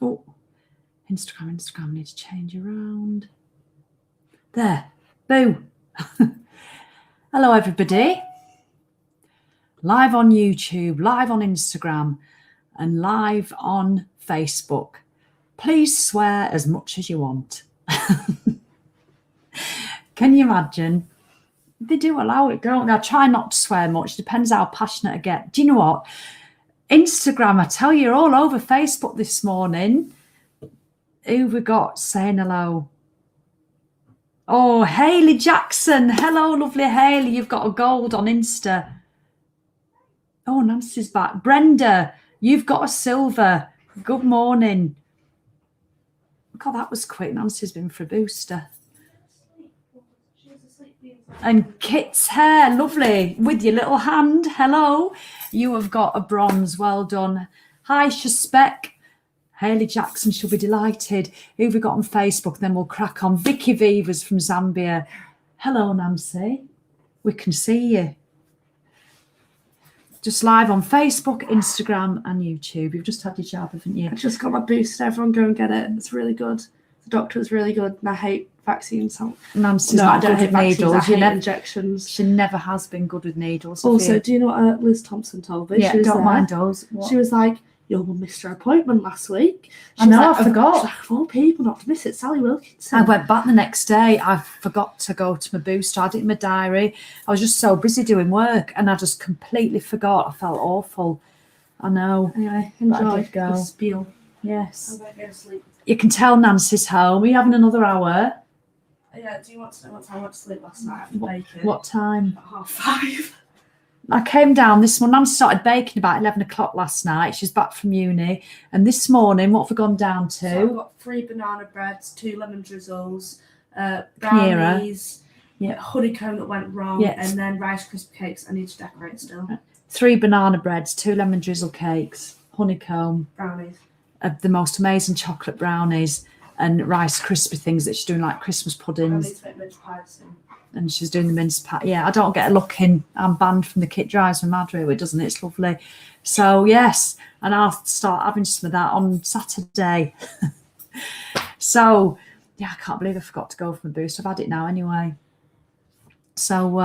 Oh, Instagram, I need to change around. There, boo. Hello, everybody. Live on YouTube, live on Instagram, and live on Facebook. Please swear as much as you want. Can you imagine? They do allow it, don't they? I try not to swear much. Depends how passionate I get. Do you know what? Instagram, I tell you, you're all over Facebook this morning. Who we got saying hello? Oh, Hayley Jackson. Hello, lovely Hayley. You've got a gold on Insta. Oh, Nancy's back. Brenda, you've got a silver. Good morning. God, that was quick. Nancy's been for a booster. And Kit's hair, lovely, with your little hand. Hello. You have got a bronze. Well done. Hi, Shespec. Hayley Jackson, she'll be delighted. Who have we got on Facebook? Then we'll crack on. Vicky Vivas from Zambia. Hello, Nancy. We can see you. Just live on Facebook, Instagram, and YouTube. You've just had your jab, haven't you? I just got my booster. Everyone go and get it. It's really good. The doctor was really good. And I hate vaccines. Nancy's not good with needles. I hate injections. She never has been good with needles. Also, do you know what Liz Thompson told me? Yeah, don't mind those. What? She was like, your mum missed her appointment last week. I know, I forgot. Like, 4 people not to miss it. Sally Wilkinson. I went back the next day. I forgot to go to my booster. I had it in my diary. I was just so busy doing work and I just completely forgot. I felt awful. I know. Anyway, enjoy the spiel. Yes. I'm going to go to sleep. You can tell Nancy's home. Are you having another hour? Yeah, do you want to know what time I went to sleep last night? What time? About 5:30. I came down this morning. Nancy started baking about 11 o'clock last night. She's back from uni. And this morning, what have we gone down to? So I've got 3 banana breads, 2 lemon drizzles, brownies, honeycomb that went wrong, and then Rice Krispie cakes I need to decorate still. 3 banana breads, 2 lemon drizzle cakes, honeycomb. Brownies. The most amazing chocolate brownies and Rice Krispie things that she's doing, like Christmas puddings. I need to make mince pies soon. And she's doing the mince pie. Yeah, I don't get a look in. I'm banned from the kit. Drives me mad, really, doesn't it? It's lovely. So, yes, and I'll start having some of that on Saturday. So, yeah, I can't believe I forgot to go for my boost. I've had it now anyway. So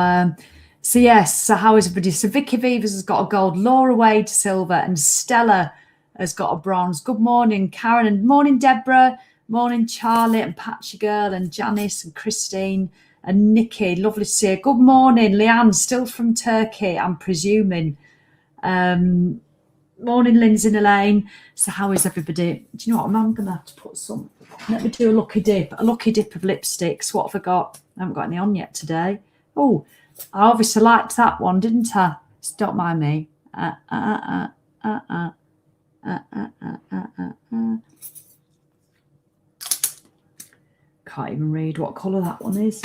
yes, so how is everybody? So, Vicky Vivas has got a gold, Laura Wade silver, and Stella has got a bronze. Good morning, Karen, and morning, Deborah. Morning, Charlie, and Patchy Girl, and Janice, and Christine. And Nikki, lovely to see you. Good morning, Leanne, still from Turkey, I'm presuming. Morning, Lindsay and Elaine. So how is everybody? Do you know what? I'm going to have to put some. Let me do a lucky dip of lipsticks. What have I got? I haven't got any on yet today. Oh, I obviously liked that one, didn't I? So don't mind me. Can't even read what colour that one is.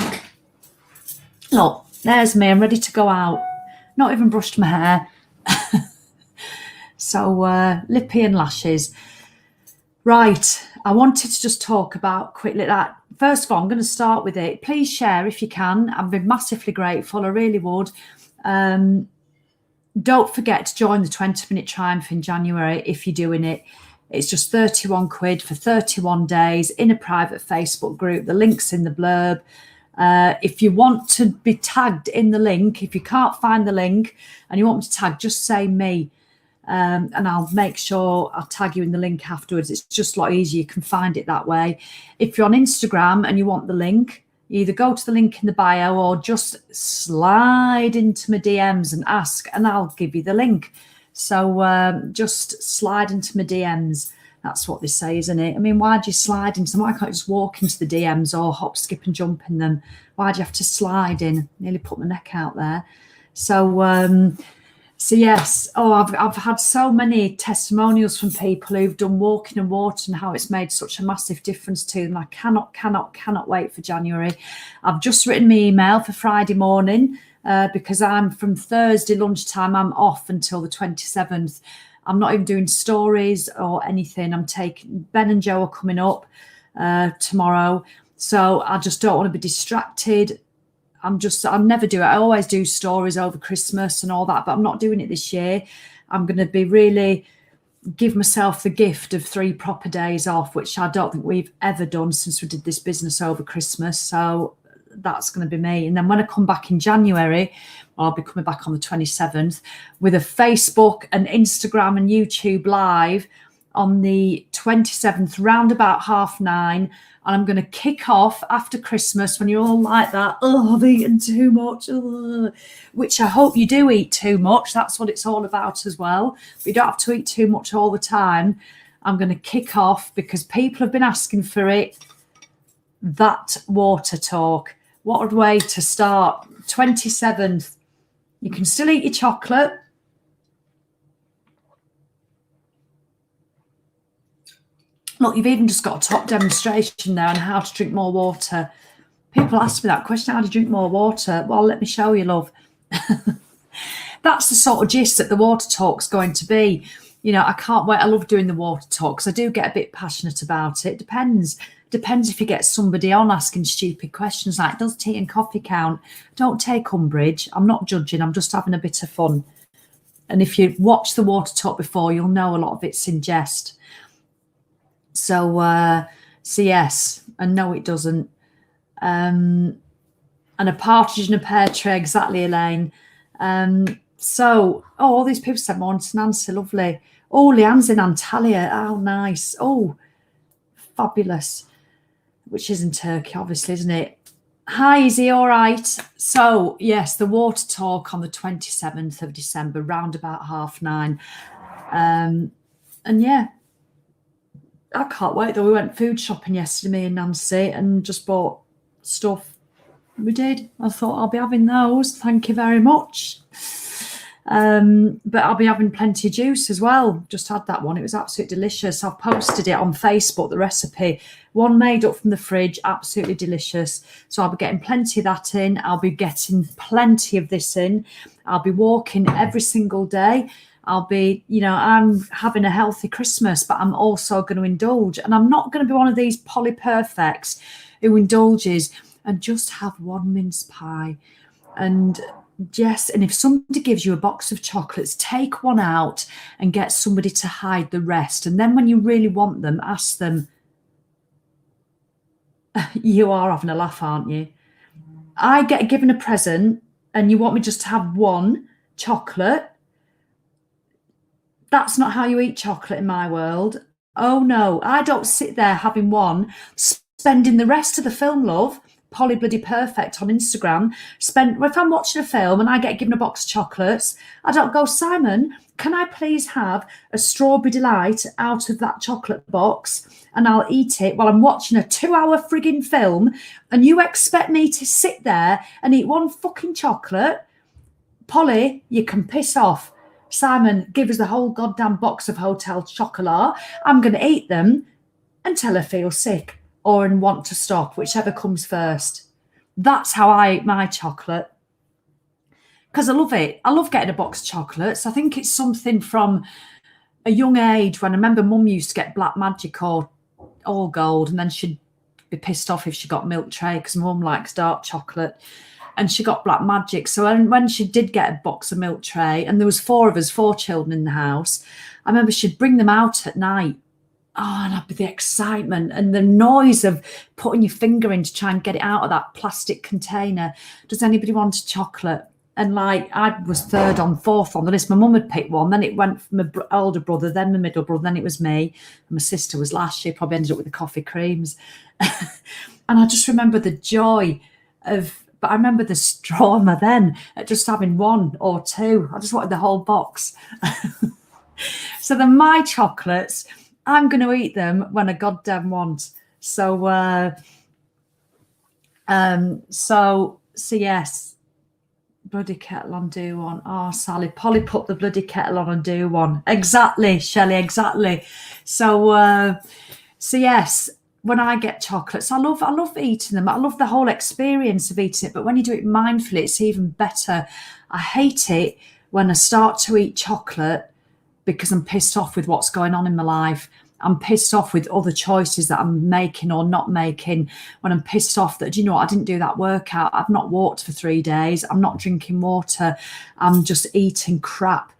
Look, there's me. I'm ready to go out. Not even brushed my hair. So lippy and lashes. Right. I wanted to just talk about quickly that. First of all, I'm going to start with it. Please share if you can. I've been massively grateful. I really would. Don't forget to join the 20-minute triumph in January if you're doing it. It's just 31 quid for 31 days in a private Facebook group. The link's in the blurb. If you want to be tagged in the link, if you can't find the link and you want me to tag, just say me. And I'll make sure I'll tag you in the link afterwards. It's just a lot easier. You can find it that way. If you're on Instagram and you want the link, you either go to the link in the bio or just slide into my DMs and ask, and I'll give you the link. So just slide into my DMs. That's what they say, isn't it? I mean, why do you slide into them? Why can't you just walk into the DMs or hop, skip and jump in them? Why do you have to slide in? Nearly put my neck out there. So yes. Oh, I've had so many testimonials from people who've done walking and water and how it's made such a massive difference to them. I cannot wait for January. I've just written my email for Friday morning because I'm from Thursday lunchtime. I'm off until the 27th. I'm not even doing stories or anything. I'm taking Ben and Joe are coming up tomorrow. So I just don't want to be distracted. I never do it. I always do stories over Christmas and all that, but I'm not doing it this year. I'm going to be really give myself the gift of 3 proper days off, which I don't think we've ever done since we did this business over Christmas. So that's going to be me. And then when I come back in January, I'll be coming back on the 27th with a Facebook and Instagram and YouTube live on the 27th, round about 9:30. And I'm going to kick off after Christmas when you're all like that, oh, I've eaten too much, which I hope you do eat too much. That's what it's all about as well. But you don't have to eat too much all the time. I'm going to kick off because people have been asking for it. That water talk. What a way to start. 27th. You can still eat your chocolate. Look, you've even just got a top demonstration there on how to drink more water. People ask me that question, how do you drink more water? Well, let me show you, love. That's the sort of gist that the water talk's going to be. You know, I can't wait. I love doing the water talk because I do get a bit passionate about it. Depends if you get somebody on asking stupid questions like, does tea and coffee count? Don't take umbrage. I'm not judging. I'm just having a bit of fun. And if you watch the water talk before, you'll know a lot of it's in jest. So yes, and no, it doesn't. And a partridge in a pear tree, exactly, Elaine. All these people said morning to Nancy, lovely. Oh, Leanne's in Antalya. Oh, nice. Oh, fabulous. Which is in Turkey, obviously, isn't it? Hi, is he all right? So, yes, the water talk on the 27th of December, round about 9:30. And yeah, I can't wait though. We went food shopping yesterday, me and Nancy, and just bought stuff. We did. I thought I'll be having those. Thank you very much. But I'll be having plenty of juice as well. Just had that one. It was absolutely delicious. I've posted it on Facebook, the recipe. One made up from the fridge, absolutely delicious. So I'll be getting plenty of that in. I'll be getting plenty of this in. I'll be walking every single day. I'll be, I'm having a healthy Christmas, but I'm also going to indulge. And I'm not going to be one of these Polly Perfects who indulges and just have one mince pie. And yes, and if somebody gives you a box of chocolates, take one out and get somebody to hide the rest. And then when you really want them, ask them. You are having a laugh, aren't you? I get given a present and you want me just to have one chocolate. That's not how you eat chocolate in my world. Oh, no, I don't sit there having one, spending the rest of the film, love, Polly Bloody Perfect on Instagram. If I'm watching a film and I get given a box of chocolates, I don't go, Simon, can I please have a strawberry delight out of that chocolate box and I'll eat it while I'm watching a 2-hour frigging film and you expect me to sit there and eat one fucking chocolate? Polly, you can piss off. Simon, give us the whole goddamn box of Hotel Chocolat. I'm going to eat them until I feel sick or and want to stop, whichever comes first. That's how I eat my chocolate. Because I love it. I love getting a box of chocolates. I think it's something from a young age when I remember Mum used to get Black Magic or All Gold, and then she'd be pissed off if she got Milk Tray because Mum likes dark chocolate. And she got Black Magic. So when she did get a box of Milk Tray, and there was 4 of us, 4 children in the house, I remember she'd bring them out at night. Oh, and I'd be the excitement and the noise of putting your finger in to try and get it out of that plastic container. Does anybody want a chocolate? And I was 3rd on 4th on the list. My mum had picked one. Then it went from my older brother, then my middle brother, then it was me. And my sister was last. She probably ended up with the coffee creams. And I just remember the joy of... But I remember the trauma then at just having 1 or 2. I just wanted the whole box. So the my chocolates, I'm going to eat them when I goddamn want. So yes, bloody kettle on, do one. Oh, Sally, Polly put the bloody kettle on and do one. Exactly, Shelley, exactly. So yes. When I get chocolates, I love eating them. I love the whole experience of eating it. But when you do it mindfully, it's even better. I hate it when I start to eat chocolate because I'm pissed off with what's going on in my life. I'm pissed off with other choices that I'm making or not making. When I'm pissed off that, do you know what, I didn't do that workout. I've not walked for 3 days. I'm not drinking water. I'm just eating crap.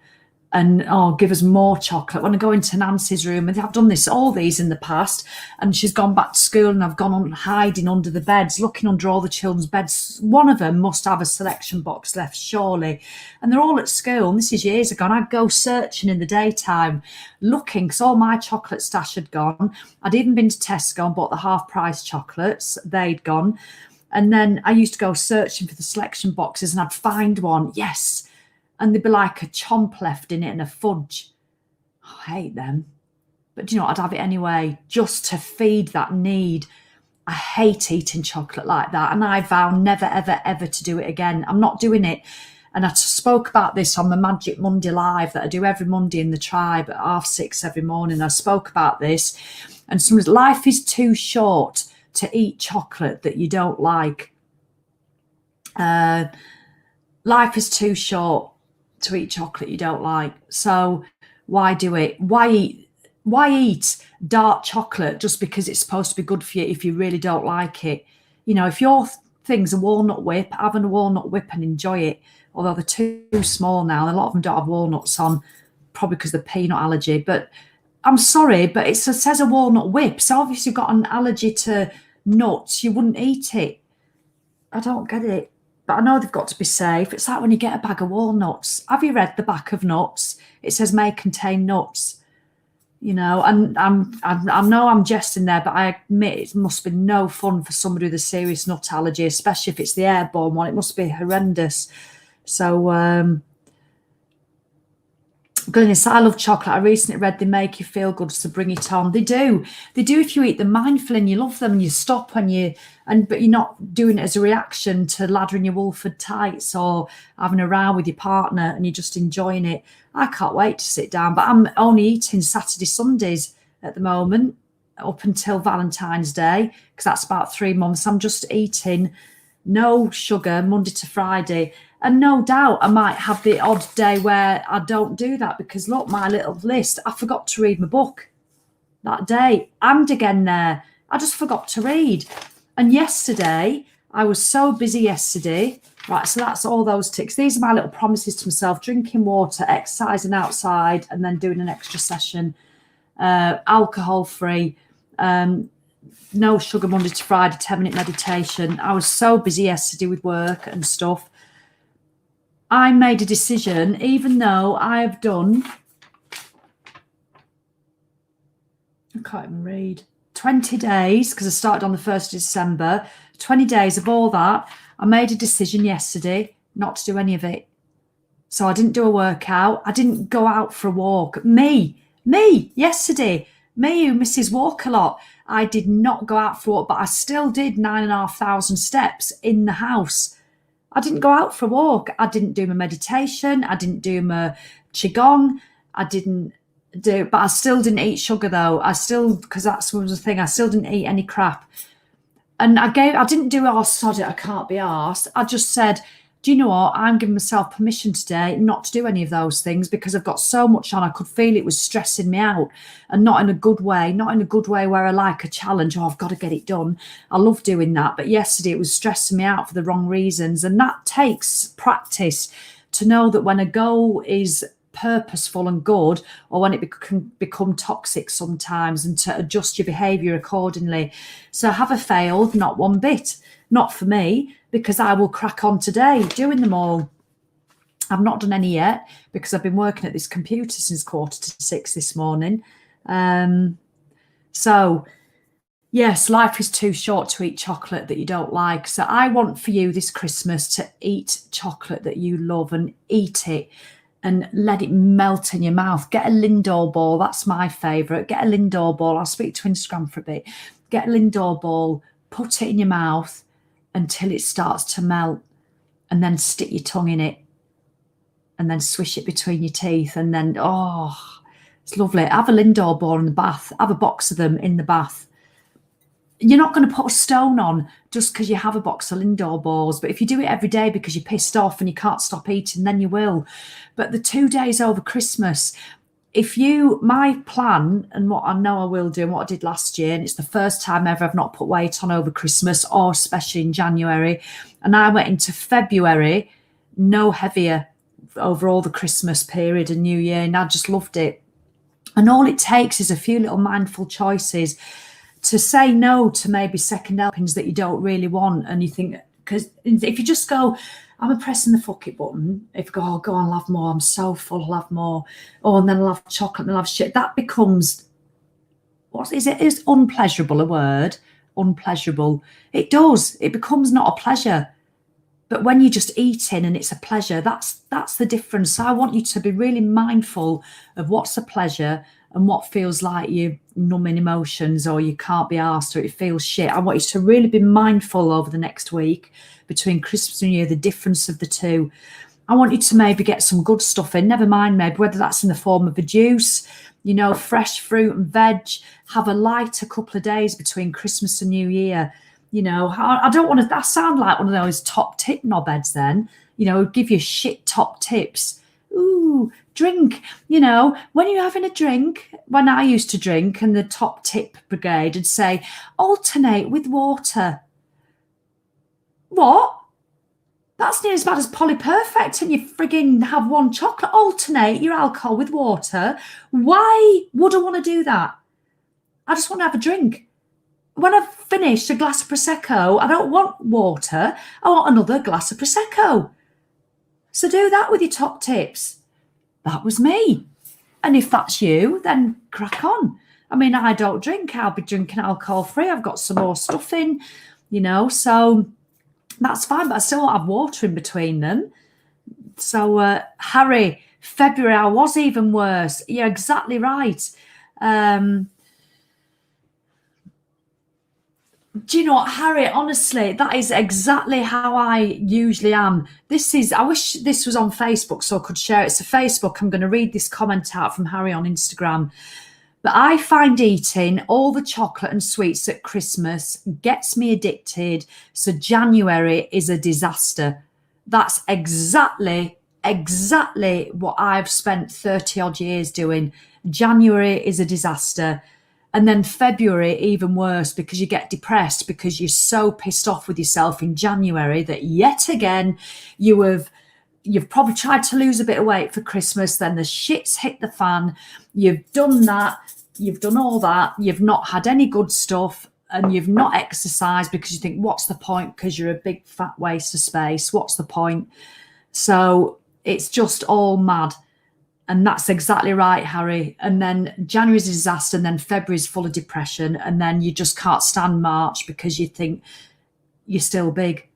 and give us more chocolate. When I go into Nancy's room, and I've done all these in the past, and she's gone back to school, and I've gone on hiding under the beds, looking under all the children's beds. One of them must have a selection box left, surely. And they're all at school, and this is years ago, and I'd go searching in the daytime, looking, because all my chocolate stash had gone. I'd even been to Tesco and bought the half-price chocolates. They'd gone. And then I used to go searching for the selection boxes, and I'd find one, yes, and there'd be like a chomp left in it and a fudge. Oh, I hate them. But I'd have it anyway, just to feed that need. I hate eating chocolate like that, and I vow never, ever, ever to do it again. I'm not doing it. And I spoke about this on the Magic Monday Live that I do every Monday in the Tribe at 6:30 every morning. I spoke about this, and life is too short to eat chocolate that you don't like. Life is too short to eat chocolate you don't like. So why do it? Why eat dark chocolate just because it's supposed to be good for you if you really don't like it? If your thing's a walnut whip, have a walnut whip and enjoy it. Although they're too small now, and a lot of them don't have walnuts on, probably because of the peanut allergy. But I'm sorry, but it says a walnut whip. So obviously you've got an allergy to nuts. You wouldn't eat it. I don't get it. But I know they've got to be safe. It's like when you get a bag of walnuts. Have you read the back of nuts? It says may contain nuts. And I know I'm jesting there, but I admit it must be no fun for somebody with a serious nut allergy, especially if it's the airborne one. It must be horrendous. So, goodness, I love chocolate. I recently read they make you feel good, so bring it on. They do if you eat them mindfully and you love them, and you stop but you're not doing it as a reaction to lathering your Wolford tights or having a row with your partner, and you're just enjoying it. I can't wait to sit down, but I'm only eating Saturday, Sundays at the moment up until Valentine's Day, because that's about 3 months. I'm just eating no sugar Monday to Friday. And no doubt I might have the odd day where I don't do that, because look, my little list, I forgot to read my book that day. And again there, I just forgot to read. And yesterday, I was so busy yesterday. Right, so that's all those ticks. These are my little promises to myself: drinking water, exercising outside, and then doing an extra session. Alcohol-free, no sugar Monday to Friday, 10-minute meditation. I was so busy yesterday with work and stuff. I made a decision, even though I have done, I can't even read, 20 days, because I started on the 1st of December, 20 days of all that. I made a decision yesterday not to do any of it. So I didn't do a workout. I didn't go out for a walk. Me, yesterday, me who misses walk a lot. I did not go out for a walk, but I still did 9,500 steps in the house. I didn't go out for a walk. I didn't do my meditation. I didn't do my qigong. But I still didn't eat sugar though. Because that's was the thing. I still didn't eat any crap. And I didn't do, oh, sod it, I can't be arsed. I just said, do you know what? I'm giving myself permission today not to do any of those things, because I've got so much on. I could feel it was stressing me out, and not in a good way, where I like a challenge. Oh, I've got to get it done. I love doing that. But yesterday it was stressing me out for the wrong reasons. And that takes practice to know that when a goal is purposeful and good, or when it can become toxic sometimes, and to adjust your behaviour accordingly. So have I failed? Not one bit. Not for me, because I will crack on today doing them all. I've not done any yet, because I've been working at this computer since 5:45 this morning. So yes, life is too short to eat chocolate that you don't like. So I want for you this Christmas to eat chocolate that you love, and eat it and let it melt in your mouth. Get a Lindor ball. That's my favourite. Get a Lindor ball. I'll speak to Instagram for a bit. Get a Lindor ball, put it in your mouth until it starts to melt, and then stick your tongue in it, and then swish it between your teeth, and then, oh, it's lovely. Have a Lindor ball in the bath. Have a box of them in the bath. You're not going to put a stone on just because you have a box of Lindor balls. But if you do it every day because you're pissed off and you can't stop eating, then you will. But the 2 days over Christmas, my plan, and what I know I will do, and what I did last year, and it's the first time ever I've not put weight on over Christmas, or especially in January. And I went into February no heavier over all the Christmas period and New Year, and I just loved it. And all it takes is a few little mindful choices to say no to maybe second helpings that you don't really want. And you think, because if you just go, I'm pressing the fuck it button. If you go, oh, go on, I'll have more. I'm so full, I'll have more. Oh, and then I'll have chocolate and I'll have shit. That becomes, what is it? Is unpleasurable a word? Unpleasurable. It does. It becomes not a pleasure. But when you're just eating and it's a pleasure, that's the difference. So I want you to be really mindful of what's a pleasure and what feels like you numbing emotions or you can't be arsed or it feels shit. I want you to really be mindful over the next week between Christmas and New Year, the difference of the two. I want you to maybe get some good stuff in, never mind maybe whether that's in the form of a juice, you know, fresh fruit and veg. Have a lighter couple of days between Christmas and New Year. You know, I don't want to, I sound like one of those top tip knobheads then, you know, give you shit top tips. Ooh, drink, you know, when you're having a drink, when I used to drink and the top tip brigade would say, alternate with water. What? That's near as bad as Polyperfect and you frigging have one chocolate. Alternate your alcohol with water. Why would I want to do that? I just want to have a drink. When I've finished a glass of Prosecco, I don't want water. I want another glass of Prosecco. So do that with your top tips. That was me. And if that's you, then crack on. I mean, I don't drink. I'll be drinking alcohol free. I've got some more stuff in, you know, so that's fine. But I still won't have water in between them. So, Harry, February, I was even worse. You're exactly right. Do you know what, Harry? Honestly, that is exactly how I usually am. I wish this was on Facebook so I could share it. So Facebook, I'm going to read this comment out from Harry on Instagram. But I find eating all the chocolate and sweets at Christmas gets me addicted. So January is a disaster. That's exactly what I've spent 30 odd years doing. January is a disaster. And then February, even worse, because you get depressed because you're so pissed off with yourself in January that yet again you've probably tried to lose a bit of weight for Christmas. Then the shit's hit the fan. You've done that. You've done all that. You've not had any good stuff and you've not exercised because you think, what's the point? Because you're a big fat waste of space. What's the point? So it's just all mad. And that's exactly right, Harry. And then January's a disaster, and then February's full of depression, and then you just can't stand March because you think you're still big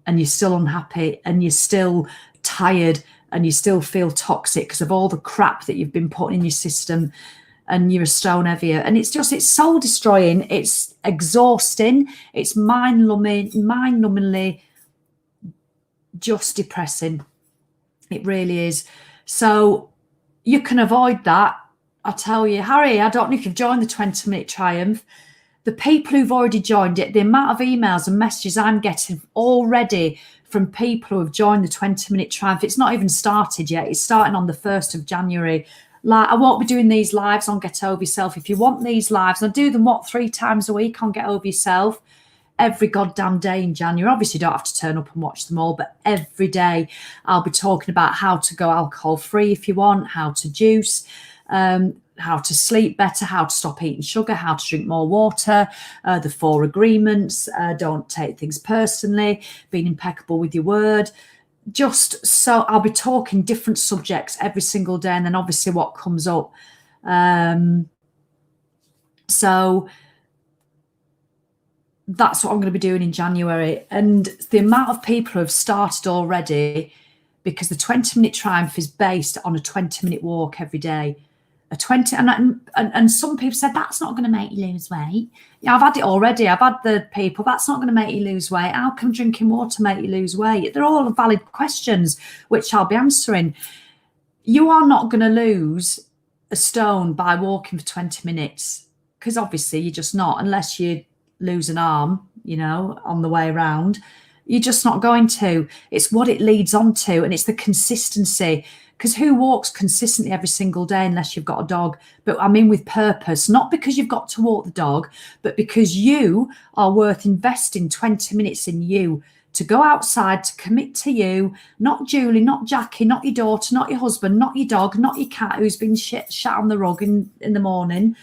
and you're still unhappy and you're still tired and you still feel toxic because of all the crap that you've been putting in your system and you're a stone heavier. And it's soul destroying. It's exhausting. It's mind-numbingly just depressing. It really is. So you can avoid that. I tell you, Harry, I don't know if you've joined the 20-minute triumph. The people who've already joined it, the amount of emails and messages I'm getting already from people who have joined the 20-minute triumph, it's not even started yet. It's starting on the 1st of January. Like, I won't be doing these lives on Get Over Yourself. If you want these lives, I do them, 3 times a week on Get Over Yourself. Every goddamn day in January. Obviously, you don't have to turn up and watch them all, but every day I'll be talking about how to go alcohol free if you want, how to juice, how to sleep better, how to stop eating sugar, how to drink more water, the 4 agreements, don't take things personally, being impeccable with your word. Just so I'll be talking different subjects every single day, and then obviously what comes up. So that's what I'm going to be doing in January. And the amount of people who have started already, because the 20-minute triumph is based on a 20-minute walk every day. And some people said, that's not going to make you lose weight. Yeah, I've had it already. I've had the people, that's not going to make you lose weight. How can drinking water make you lose weight? They're all valid questions, which I'll be answering. You are not going to lose a stone by walking for 20 minutes, because obviously you're just not, unless you lose an arm, you know, on the way around. You're just not going to. It's what it leads on to, and it's the consistency. Because who walks consistently every single day unless you've got a dog? But I mean with purpose, not because you've got to walk the dog, but because you are worth investing 20 minutes in you to go outside, to commit to you, not Julie, not Jackie, not your daughter, not your husband, not your dog, not your cat who's been shat on the rug in the morning.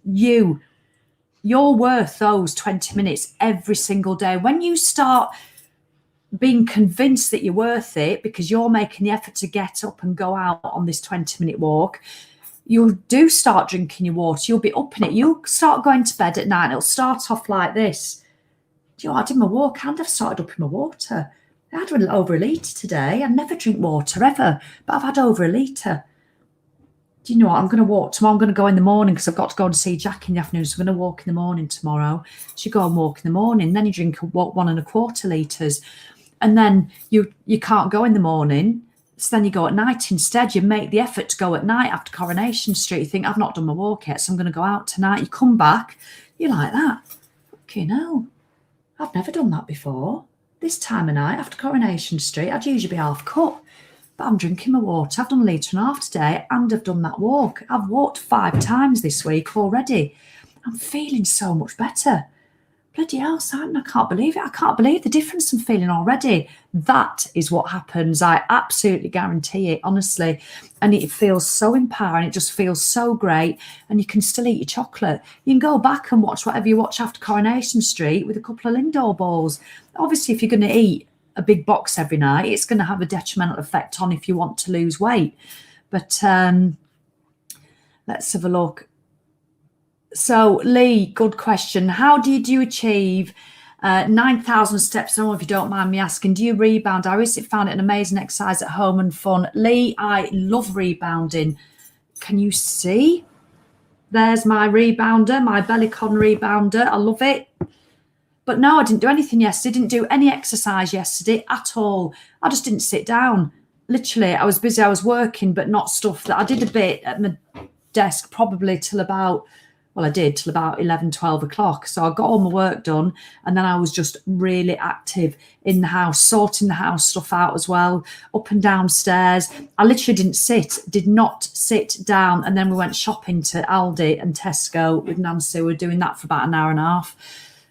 You're worth those 20 minutes every single day. When you start being convinced that you're worth it because you're making the effort to get up and go out on this 20-minute walk, you do start drinking your water. You'll be up in it. You'll start going to bed at night. And it'll start off like this. Do you know, I did my walk and I've started up in my water. I had over a litre today. I never drink water ever, but I've had over a litre. Do you know what? I'm going to walk tomorrow. I'm going to go in the morning because I've got to go and see Jack in the afternoon. So I'm going to walk in the morning tomorrow. So you go and walk in the morning. Then you drink 1.25 litres. And then you can't go in the morning. So then you go at night instead. You make the effort to go at night after Coronation Street. You think, I've not done my walk yet, so I'm going to go out tonight. You come back, you're like that. Fucking hell. I've never done that before. This time of night after Coronation Street, I'd usually be half cut. But I'm drinking my water. I've done 1.5 litres today and I've done that walk. I've walked 5 times this week already. I'm feeling so much better. Bloody hell, Simon, I can't believe it. I can't believe the difference I'm feeling already. That is what happens. I absolutely guarantee it, honestly. And it feels so empowering. It just feels so great. And you can still eat your chocolate. You can go back and watch whatever you watch after Coronation Street with a couple of Lindor balls. Obviously, if you're going to eat a big box every night, it's going to have a detrimental effect on if you want to lose weight. But let's have a look. So, Lee, good question. How did you achieve 9,000 steps? I don't know if you don't mind me asking. Do you rebound? I recently found it an amazing exercise at home and fun. Lee, I love rebounding. Can you see? There's my rebounder, my Bellicon rebounder. I love it. But no, I didn't do anything yesterday. Didn't do any exercise yesterday at all. I just didn't sit down. Literally, I was busy. I was working, but not stuff that I did a bit at my desk probably till about... Well, I did till about 11, 12 o'clock. So I got all my work done and then I was just really active in the house, sorting the house stuff out as well, up and downstairs. I literally did not sit down. And then we went shopping to Aldi and Tesco with Nancy. We were doing that for about an hour and a half.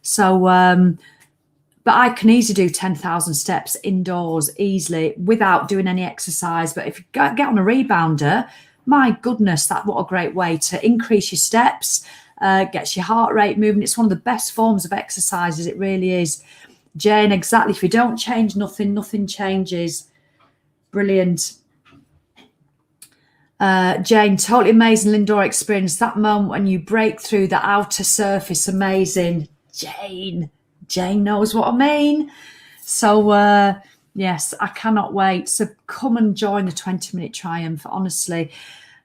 So, but I can easily do 10,000 steps indoors easily without doing any exercise. But if you get on a rebounder, my goodness, what a great way to increase your steps, gets your heart rate moving. It's one of the best forms of exercises. It really is. Jane, exactly. If you don't change nothing, nothing changes. Brilliant. Jane, totally amazing Lindor experience. That moment when you break through the outer surface, amazing. Jane knows what I mean. So, yes, I cannot wait. So come and join the 20-minute triumph. Honestly,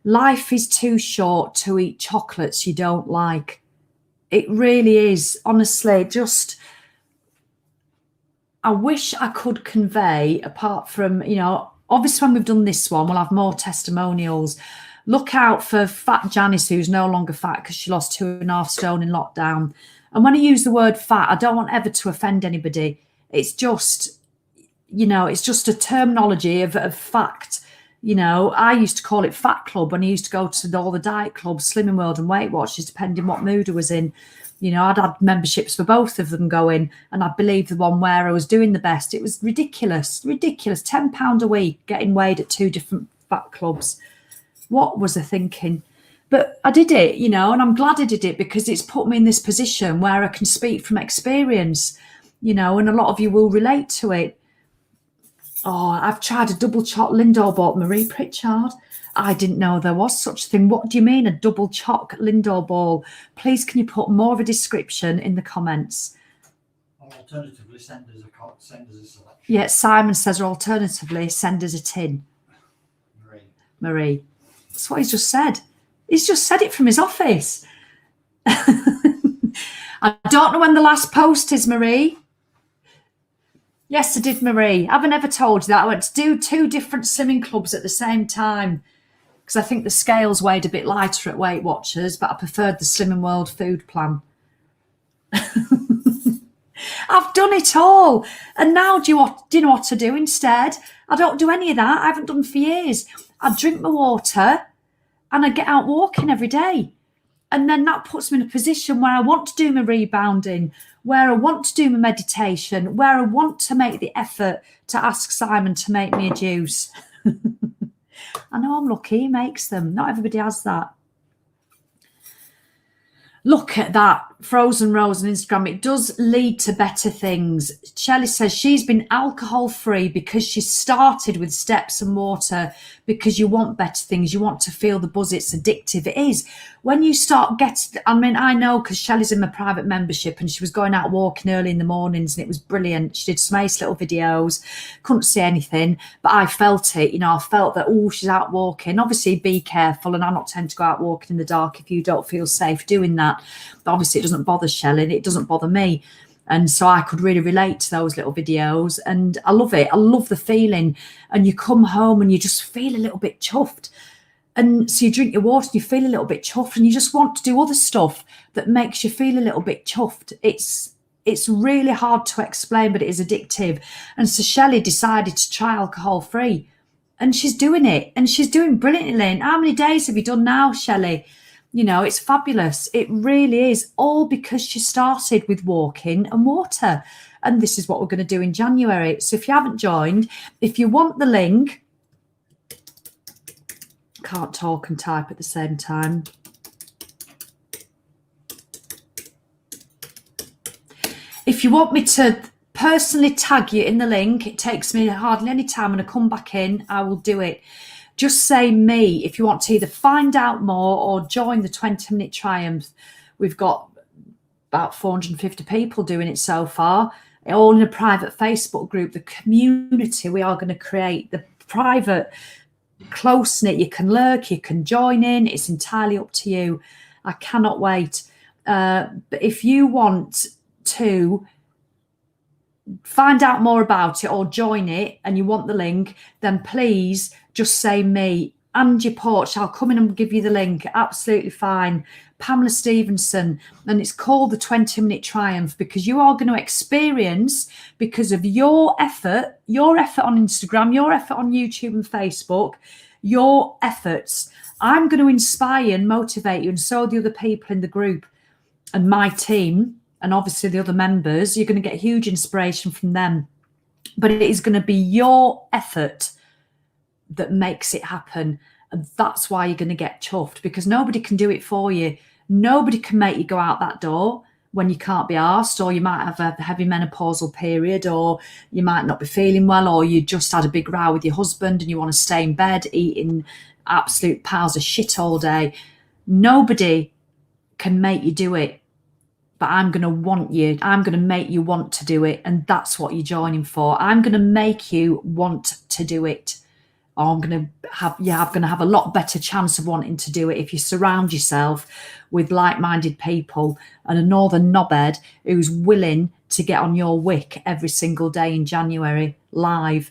life is too short to eat chocolates you don't like. It really is. Honestly, just I wish I could convey, apart from, obviously when we've done this one, we'll have more testimonials. Look out for Fat Janice, who's no longer fat because she lost 2.5 stone in lockdown. And when I use the word fat, I don't want ever to offend anybody. It's just... it's just a terminology of fact. I used to call it Fat Club when I used to go to all the diet clubs, Slimming World and Weight Watchers, depending what mood I was in. I'd had memberships for both of them going, and I believe the one where I was doing the best. It was ridiculous. £10 a week getting weighed at 2 different fat clubs. What was I thinking? But I did it, and I'm glad I did it because it's put me in this position where I can speak from experience, and a lot of you will relate to it. Oh, I've tried a double choc Lindor ball, Marie Pritchard. I didn't know there was such a thing. What do you mean, a double choc Lindor ball? Please, can you put more of a description in the comments? Or alternatively, send us a selection. Yeah, Simon says, or alternatively, send us a tin. Marie. That's what he's just said. He's just said it from his office. I don't know when the last post is, Marie. Yes, I did, Marie. I've never told you that. I went to do 2 different slimming clubs at the same time because I think the scales weighed a bit lighter at Weight Watchers, but I preferred the Slimming World food plan. I've done it all. And now do you know what to do instead? I don't do any of that. I haven't done for years. I drink my water and I get out walking every day. And then that puts me in a position where I want to do my rebounding, where I want to do my meditation, where I want to make the effort to ask Simon to make me a juice. I know I'm lucky he makes them. Not everybody has that. Look at that. Frozen Rose on Instagram. It does lead to better things. Shelley says she's been alcohol free because she started with steps and water, because you want better things. You want to feel the buzz. It's addictive. It is. When you start getting, I mean, I know because Shelley's in my private membership and she was going out walking early in the mornings and it was brilliant. She did some nice little videos. Couldn't see anything, but I felt it. You know, I felt that, oh, she's out walking. Obviously, be careful. And I not tend to go out walking in the dark if you don't feel safe doing that. But obviously, it doesn't bother Shelley and it doesn't bother me. And so I could really relate to those little videos and I love it. I love the feeling. And you come home and you just feel a little bit chuffed. And so you drink your water and you feel a little bit chuffed and you just want to do other stuff that makes you feel a little bit chuffed. It's really hard to explain, but it is addictive. And so Shelley decided to try alcohol free and she's doing it and she's doing brilliantly. And how many days have you done now, Shelley? You know, it's fabulous. It really is, all because she started with walking and water. And this is what we're going to do in January. So if you haven't joined, if you want the link, can't talk and type at the same time. If you want me to personally tag you in the link, it takes me hardly any time and I come back in, I will do it. Just say me if you want to either find out more or join the 20-minute triumph. We've got about 450 people doing it so far, all in a private Facebook group. The community we are going to create, the private, close-knit. You can lurk, you can join in. It's entirely up to you. I cannot wait. But if you want to find out more about it or join it and you want the link, then please just say me. Angie Porch, I'll come in and give you the link. Absolutely fine. Pamela Stevenson. And it's called the 20-minute triumph because you are going to experience, because of your effort on Instagram, your effort on YouTube and Facebook, your efforts. I'm going to inspire and motivate you, and so the other people in the group and my team, and obviously the other members. You're going to get huge inspiration from them. But it is going to be your effort that makes it happen. And that's why you're going to get chuffed, because nobody can do it for you. Nobody can make you go out that door when you can't be arsed, or you might have a heavy menopausal period, or you might not be feeling well, or you just had a big row with your husband and you want to stay in bed eating absolute piles of shit all day. Nobody can make you do it. But I'm going to want you. I'm going to make you want to do it. And that's what you're joining for. I'm going to make you want to do it. Or I'm going to have a lot better chance of wanting to do it if you surround yourself with like-minded people and a northern knobhead who's willing to get on your wick every single day in January live.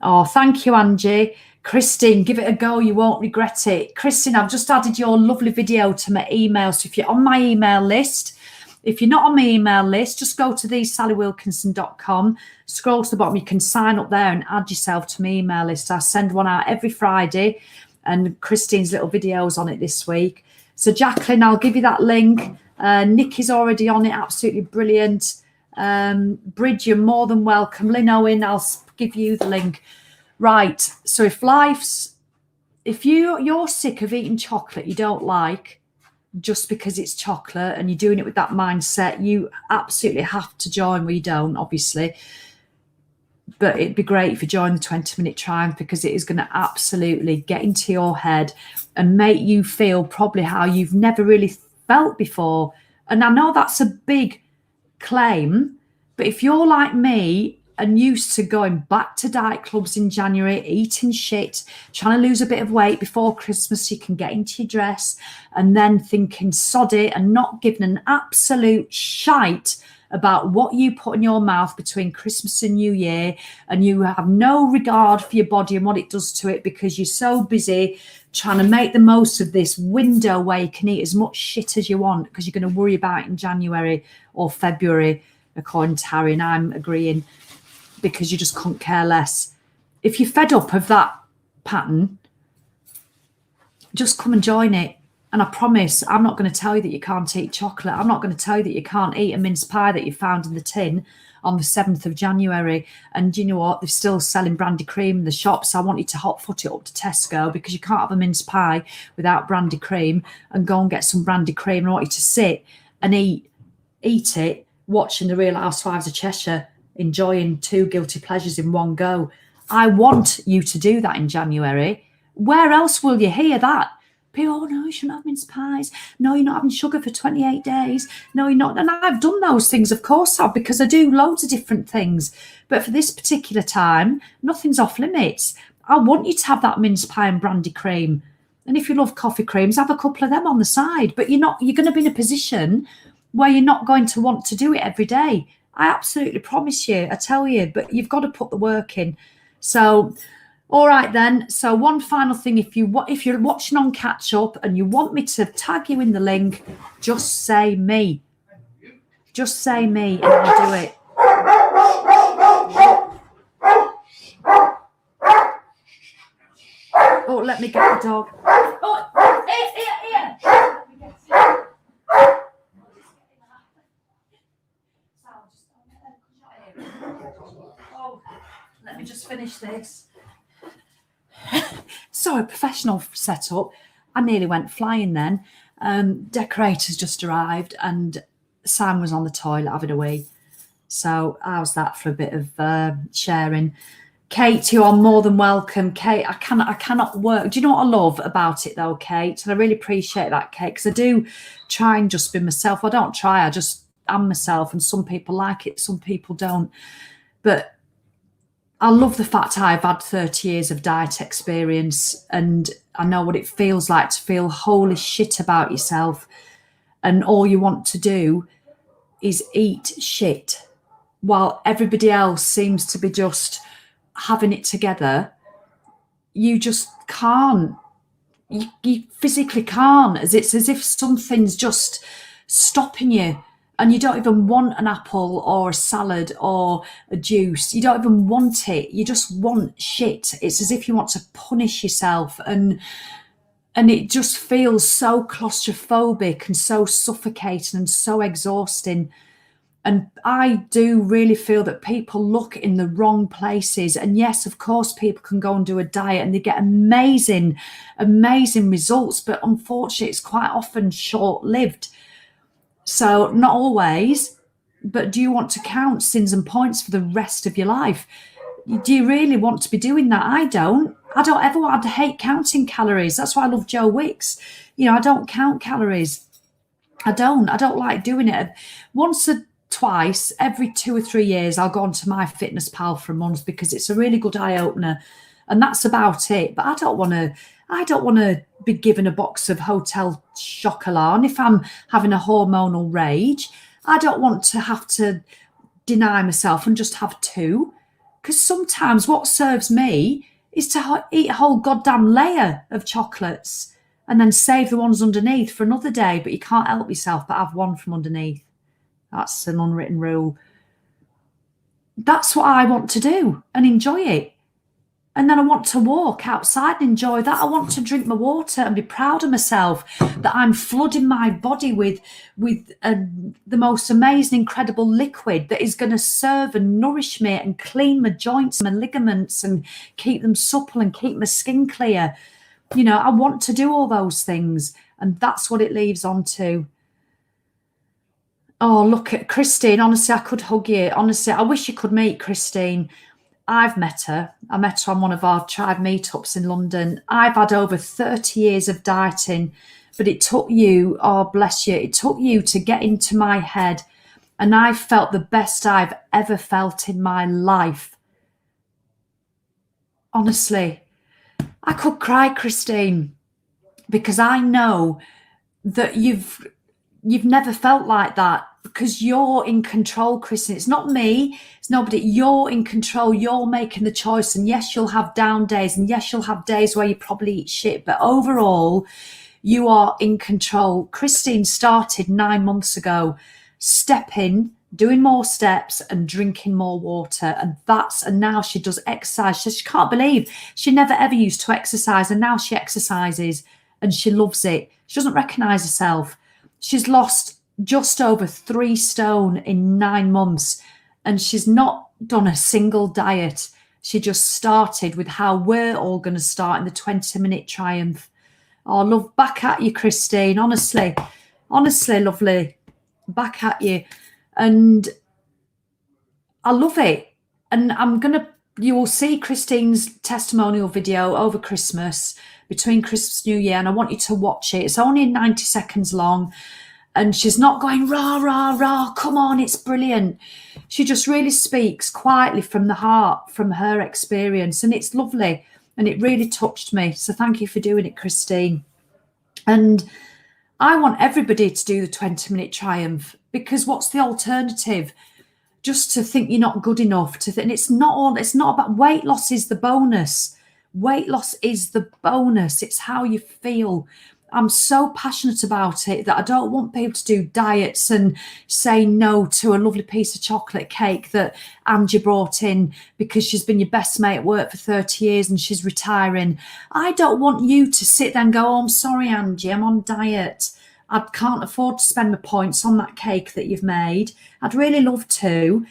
Oh, thank you, Angie. Christine, give it a go. You won't regret it. Christine, I've just added your lovely video to my email. So if you're on my email list, if you're not on my email list, just go to thesallywilkinson.com, scroll to the bottom. You can sign up there and add yourself to my email list. I send one out every Friday, and Christine's little videos on it this week. So Jacqueline, I'll give you that link. Nikki's already on it. Absolutely brilliant. Bridge, you're more than welcome. Lynn Owen, I'll give you the link. Right. So if you're sick of eating chocolate you don't like, just because it's chocolate, and you're doing it with that mindset, you absolutely have to join. We don't, obviously, but it'd be great if you join the 20-minute triumph, because it is going to absolutely get into your head and make you feel probably how you've never really felt before. And I know that's a big claim, but if you're like me and used to going back to diet clubs in January, eating shit, trying to lose a bit of weight before Christmas so you can get into your dress, and then thinking sod it and not giving an absolute shite about what you put in your mouth between Christmas and New Year, and you have no regard for your body and what it does to it because you're so busy trying to make the most of this window where you can eat as much shit as you want because you're going to worry about it in January or February, according to Harry, and I'm agreeing, because you just couldn't care less. If you're fed up of that pattern, just come and join it. And I promise I'm not going to tell you that you can't eat chocolate. I'm not going to tell you that you can't eat a mince pie that you found in the tin on the 7th of January. And you know what? They're still selling brandy cream in the shops. I want you to hot foot it up to Tesco, because you can't have a mince pie without brandy cream, and go and get some brandy cream. And I want you to sit and eat it, watching The Real Housewives of Cheshire, enjoying 2 guilty pleasures in one go. I want you to do that in January. Where else will you hear that? People, oh no, you shouldn't have mince pies. No, you're not having sugar for 28 days. No, you're not. And I've done those things, of course, because I do loads of different things. But for this particular time, nothing's off limits. I want you to have that mince pie and brandy cream. And if you love coffee creams, have a couple of them on the side. But you're going to be in a position where you're not going to want to do it every day. I absolutely promise you, I tell you, but you've got to put the work in. So, all right then. So one final thing, if you're watching on Catch Up and you want me to tag you in the link, just say me. Just say me and I'll do it. Oh, let me get the dog. Oh, here. Oh, let me just finish this. So a professional setup. I nearly went flying then. Decorators just arrived and Sam was on the toilet having a wee. So how's that for a bit of sharing? Kate, you are more than welcome. Kate, I cannot work. Do you know what I love about it though, Kate? And I really appreciate that, Kate, because I do try and just be myself. I don't try, I just am myself, and some people like it, some people don't. But I love the fact I've had 30 years of diet experience and I know what it feels like to feel holy shit about yourself and all you want to do is eat shit while everybody else seems to be just having it together. You just can't. You physically can't. It's as if something's just stopping you. And you don't even want an apple or a salad or a juice. You don't even want it. You just want shit. It's as if you want to punish yourself. And it just feels so claustrophobic and so suffocating and so exhausting. And I do really feel that people look in the wrong places. And yes, of course, people can go and do a diet and they get amazing, amazing results. But unfortunately, it's quite often short-lived. So not always, but do you want to count sins and points for the rest of your life? Do you really want to be doing that? I don't ever want to hate counting calories. That's why I love Joe Wicks. You know, I don't count calories. I don't like doing it. Once or twice, every 2 or 3 years, I'll go onto MyFitnessPal for a month because it's a really good eye opener. And that's about it. But I don't want to be given a box of Hotel Chocolat. And if I'm having a hormonal rage, I don't want to have to deny myself and just have 2. Because sometimes what serves me is to eat a whole goddamn layer of chocolates and then save the ones underneath for another day. But you can't help yourself but have one from underneath. That's an unwritten rule. That's what I want to do and enjoy it. And then I want to walk outside and enjoy that. I want to drink my water and be proud of myself that I'm flooding my body with the most amazing, incredible liquid that is going to serve and nourish me and clean my joints and my ligaments and keep them supple and keep my skin clear. You know, I want to do all those things. And that's what it leaves on to. Oh, look at Christine. Honestly, I could hug you. Honestly, I wish you could meet Christine. I've met her. I met her on one of our tribe meetups in London. I've had over 30 years of dieting, but it took you, oh bless you, it took you to get into my head. And I felt the best I've ever felt in my life. Honestly, I could cry, Christine, because I know that you've never felt like that. Because you're in control, Christine. It's not me. It's nobody. You're in control. You're making the choice. And yes, you'll have down days. And yes, you'll have days where you probably eat shit. But overall, you are in control. Christine started 9 months ago, stepping, doing more steps and drinking more water. And now she does exercise. She can't believe she never ever used to exercise. And now she exercises. and she loves it. She doesn't recognise herself. She's lost just over 3 stone in 9 months, and she's not done a single diet. She just started with how we're all going to start in the 20-minute triumph. Oh, love, back at you, Christine. Honestly, lovely. Back at you. And I love it. And you will see Christine's testimonial video over Christmas, between Christmas and New Year, and I want you to watch it. It's only 90 seconds long. And she's not going, rah, rah, rah, come on, it's brilliant. She just really speaks quietly from the heart, from her experience. And it's lovely. And it really touched me. So thank you for doing it, Christine. And I want everybody to do the 20-minute triumph, because what's the alternative? Just to think you're not good enough. And it's not about weight loss is the bonus. Weight loss is the bonus. It's how you feel. I'm so passionate about it that I don't want people to do diets and say no to a lovely piece of chocolate cake that Angie brought in because she's been your best mate at work for 30 years and she's retiring. I don't want you to sit there and go, oh, I'm sorry, Angie, I'm on diet. I can't afford to spend my points on that cake that you've made. I'd really love to.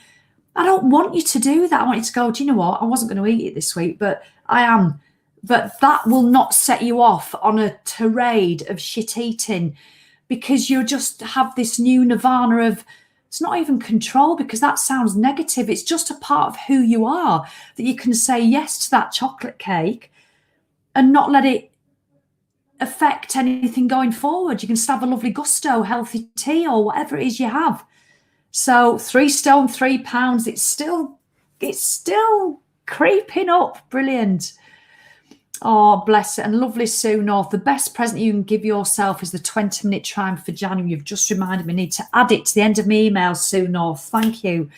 I don't want you to do that. I want you to go, do you know what? I wasn't going to eat it this week, but I am. But that will not set you off on a tirade of shit eating, because you just have this new nirvana of, it's not even control, because that sounds negative. It's just a part of who you are, that you can say yes to that chocolate cake and not let it affect anything going forward. You can still have a lovely gusto, healthy tea or whatever it is you have. So 3 stone, 3 pounds, it's still creeping up. Brilliant. Oh, bless it. And lovely Sue North. The best present you can give yourself is the 20-minute triumph for January. You've just reminded me. I need to add it to the end of my email, Sue North. Thank you.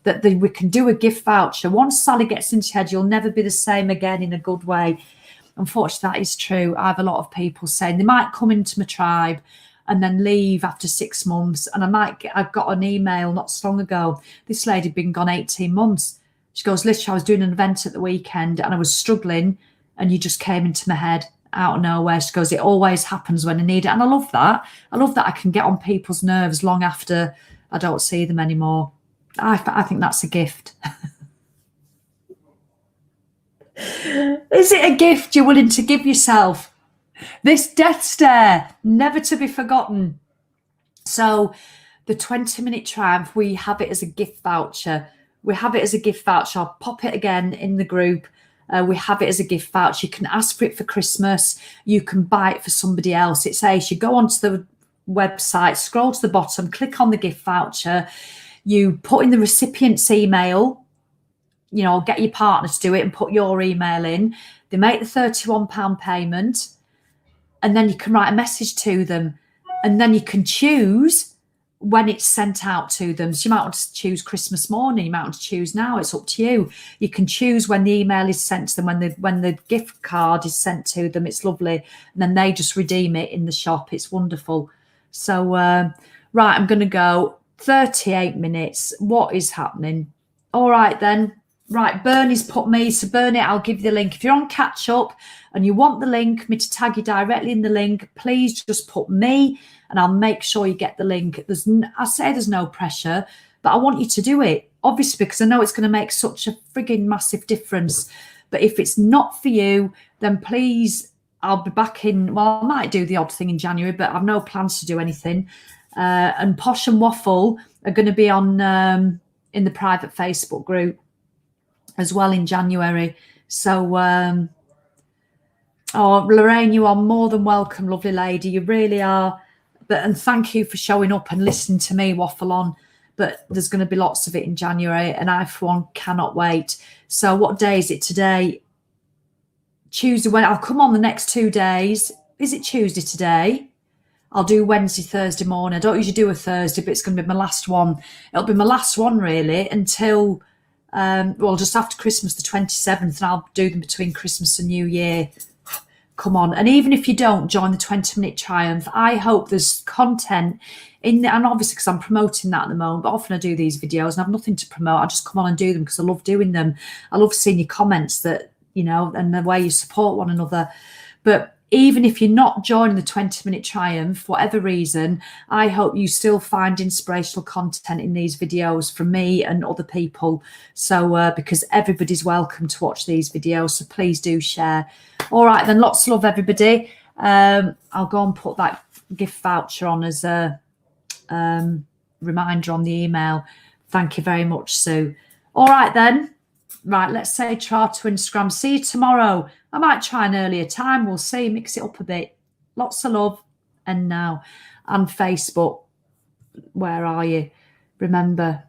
That we can do a gift voucher. Once Sally gets into your head, you'll never be the same again in a good way. Unfortunately, that is true. I have a lot of people saying they might come into my tribe and then leave after 6 months. And I've got an email not so long ago. This lady had been gone 18 months. She goes, literally, I was doing an event at the weekend and I was struggling, and you just came into my head out of nowhere. She goes, it always happens when I need it. And I love that. I love that I can get on people's nerves long after I don't see them anymore. I think that's a gift. Is it a gift you're willing to give yourself? This death stare, never to be forgotten. So the 20-minute triumph, we have it as a gift voucher. I'll pop it again in the group. We have it as a gift voucher. You can ask for it for Christmas. You can buy it for somebody else. It says you go onto the website, scroll to the bottom, click on the gift voucher. You put in the recipient's email, get your partner to do it and put your email in. They make the £31 payment, and then you can write a message to them, and then you can choose when it's sent out to them. So you might want to choose Christmas morning, you might want to choose now, it's up to you. You can choose when the email is sent to them, when the gift card is sent to them. It's lovely. And then they just redeem it in the shop. It's wonderful. So, right, I'm going to go 38 minutes. What is happening? All right, then. Right, Bernie's put me. So, Bernie, I'll give you the link. If you're on Catch Up and you want the link, me to tag you directly in the link, please just put me and I'll make sure you get the link. I say there's no pressure, but I want you to do it, obviously, because I know it's going to make such a frigging massive difference. But if it's not for you, then please, I'll be back in. Well, I might do the odd thing in January, but I've no plans to do anything. And Posh and Waffle are going to be on in the private Facebook group as well in January. So, Lorraine, you are more than welcome, lovely lady. You really are. And thank you for showing up and listening to me waffle on. But there's going to be lots of it in January, and I, for one, cannot wait. So what day is it today? Tuesday. When I'll come on the next 2 days. Is it Tuesday today? I'll do Wednesday, Thursday morning. I don't usually do a Thursday, but it's going to be my last one. It'll be my last one, really, until, just after Christmas, the 27th, and I'll do them between Christmas and New Year. Come on. And even if you don't join the 20-minute triumph, I hope there's content in there. And obviously, because I'm promoting that at the moment, but often I do these videos and I have nothing to promote. I just come on and do them because I love doing them. I love seeing your comments that, and the way you support one another. But even if you're not joining the 20-minute triumph, whatever reason, I hope you still find inspirational content in these videos from me and other people. So because everybody's welcome to watch these videos, so please do share. All right, then, lots of love, everybody. I'll go and put that gift voucher on as a reminder on the email. Thank you very much, Sue. All right, then. Right, let's say try to Instagram. See you tomorrow. I might try an earlier time. We'll see. Mix it up a bit. Lots of love. And now. And Facebook. Where are you? Remember,